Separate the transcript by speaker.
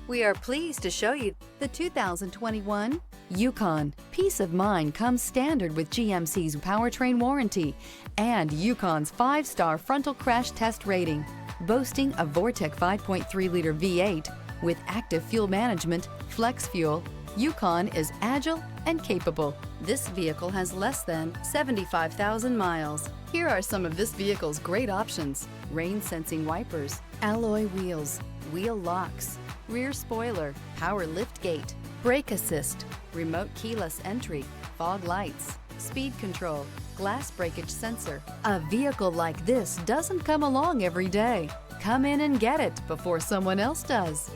Speaker 1: We are pleased to show you the 2021 Yukon. Peace of mind comes standard with GMC's powertrain warranty and Yukon's 5-star frontal crash test rating. Boasting a Vortec 5.3-liter V8 with active fuel management, flex fuel, Yukon is agile and capable. This vehicle has less than 75,000 miles. Here are some of this vehicle's great options: rain-sensing wipers, alloy wheels, wheel locks, rear spoiler, power liftgate, brake assist, remote keyless entry, fog lights, speed control, glass breakage sensor. A vehicle like this doesn't come along every day. Come in and get it before someone else does.